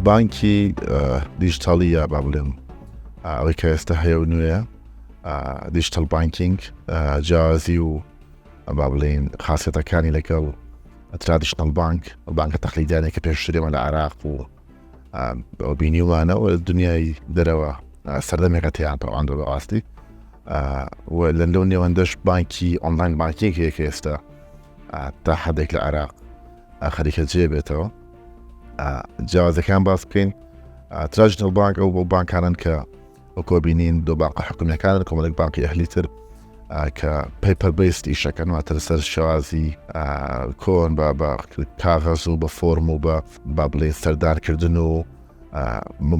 بانکی دیجیتالیە با بڵێم ئەوەی کە ئێستا هەیە و نوێیە دیجیتال بانکینگ جیاوازی و با بڵێن خاسیەتەکانی لەگەڵ ترادیشنەل بانکە تەقلیدیانێک کە پێشترێمە لە عێراق و ئەو بینیوانە و دنیای دەرەوە سەردەمێکە تیان پەڕاندوە بەڕاستی و لە لەو نێوەندەش بانکی ئۆنلاین بانکینگ هەیە کە ئێستا تا حەدێک لە عێراق خەریکە جێ بێتەوە. جیاوازەکان باس بکەین. ترادیشنەل بانک ئەو بۆ بانکانن کە وەکو بینین دۆ بانکە حکوومیەکانن کۆمەڵێک بانکی ئەهلیتر کە پەیپەر بیست ئیشەکەن واتە لەسەر شێوازی کۆن بە کاغەز و بە فۆرم و بە بڵێ سەردانکردن و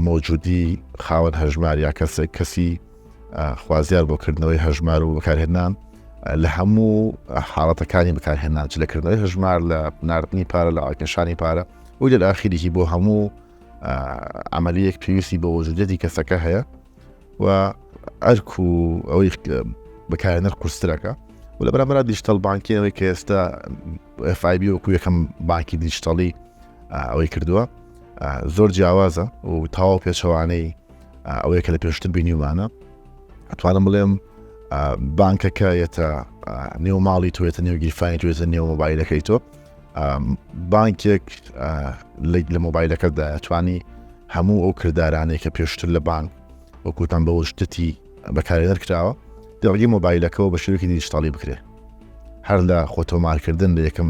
مەوجودی خاوەن هەژمار یا کەسی خوازیار بۆکردنەوەی هەژمار و بەکارهێنان لە هەموو حاڵەتەکانی بەکارهێنان چ لەکردنەوەی هەژمار لە ناردنی پارە لە ئاکێشانی پارە و لە ئاخیریکی بۆ هەموو عملیەک پێویستی بە وجودەتی کەسەکە هەیە و ئەرک و ئەوەی بەکارهێنەر قورسترەکە و لە بەرامبەر دیجیتال بانکینەوەی کە ئێستا FIB وەکو یەکەم بانکی دیجیتالی ئەوەی کردووە زۆر جیاوازە و تاوا پێچەوانەی ئەوەیە کە لە پێشتر بینیومانە. ئەتوانم بڵێم بانکەکە یەتە نێو ماڵی تۆ یەتە نێو گیرفانی تۆ یەتە نێو مۆبایلەکەی تۆ بانکێک لە مۆبایلەکەتدا ئەتوانی هەموو ئەو کردارانەی کە پێشتر لە بانک وەکوتان بە وشتتی بەکارهێنەر کراوە دەڕگی مۆبایلەکەەوە بە شێوەیەکی دیجیتالی بکرێ هەر لە خۆتۆمارکردن لە یەکەم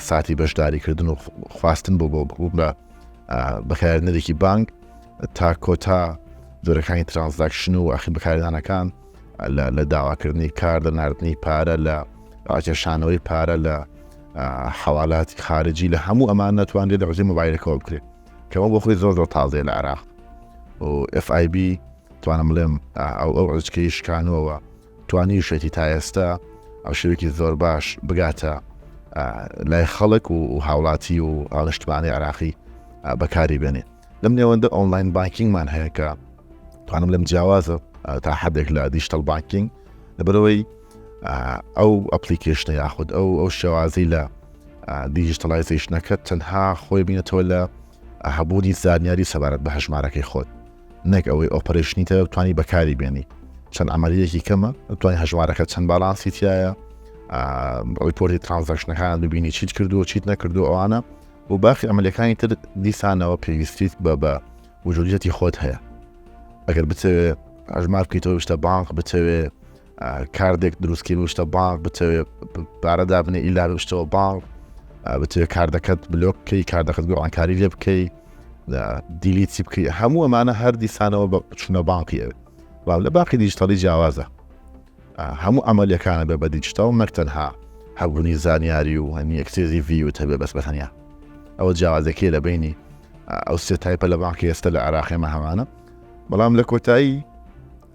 ساتی بەشداریکردن و خواستن بۆ بە بەکارهێنەرێکی بانک تا کۆتا جۆرەکانی ترانزاکشن و ئاخی بەکارهێنانەکان لە داواکردنی کار لە ناردنی پارە لە ئاکێشانەوەی پارە لە حەوالاتی خارجی لە هەموو ئەمان نەتوانێت لە ڕێژەی مۆبایلەکەەوە بکرێت کەمە بۆ خۆی زۆر تازەیە لە عێراق و FIB توانم بڵێم ئەو ڕزکەی شکانەوە توانی شێتی تا ئێستا ئەو شێوەیەکی زۆر باش بگاتە لای خەڵک و هاوڵاتی و هاڵشتمانی عێراقی بەکاری بێنێ. لەم نێوەندە ئۆنلاین بانکینگمان هەیە کە توانم بڵێم جیاوازە تا حەدێک لە دیجیتال بانکینگ لەبەرەوەی ئەو ئەپلیکیشنە یاخود ئەو شێوازی لە دیجیتالایزیشنەکە تەنها خۆی بینێتەوە لە هەبوونی زانیاری سەبارەت بە هەژمارەکەی خۆت نەک ئەوەی ئۆپەرێشنی تە توانی بەکاری بێنی چەند ئەمەلیەکی کەمە توانی هەژمارەکە چەند باڵانسی تایە ڕیپۆرتی ترانزاکشنەکان ببینی چیت کردو چیت نەکردو ئەوانە و باقی ئەمەلیەکانی تر دیسانەوە پێویستیت بە وجودیەتی خۆت هەیە. ئەگەر بتەوێت هەژمار بکەیتەوە شتە بانک بتەوێت کاردێک دروستکەی بشتە بانک بتەوێت پارە دابنێ ئیلا بشتەوە بانک بتەوێت کاردەکەت بلۆک بکەی کاردەکەت گۆڕانکاری لێ بکەی دیلیتی بکەی هەموو ئەمانە هەر دیسانەوە بە چونە بانکی ئەوێت لە باقی دیجیتالی جیاوازە هەموو ئەمەلیەکانە بە دیجیتال نەک تەنها هەبوونی زانیاری و هەنی ئەکسێزی ڤیو تەبێ بەس بەتەنیا ئەوە جیاوازەکەی لە بینی ئەو سێ تایپە لە بانکی ئێستا لە عێراقێمە هەمانە بەڵام لە کۆتایی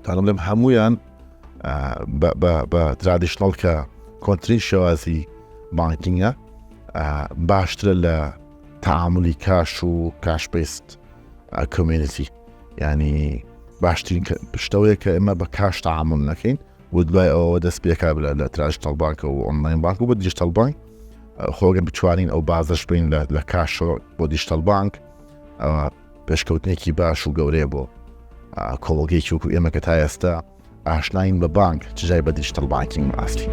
تانم لەم هەمویان بە ترادیشنەڵ کە کۆنتری شێوازی بانکینگە باشترە لە تەعاملی کاش و کاش بیست کۆمیونیتی ینی باشترین شتەوەیە کە ئێمە بە کاش تەعامل نەکەین و دوای ئەوە دەست پێکا لە ترادیشنەڵ بانکە و ئۆنلاین بانک و بە دیجیتال بانک خۆگەن بتوانین ئەو بازەش بین لە کاشەوە بۆ دیجیتال بانک پێشکەوتنێکی باش و گەورەیە بۆ کۆڵگەیەکی وەکو ئێمە کە تا ئێستا ئاشناین بە بانک چجای بە دیجیتال بانکینگ ئاستی.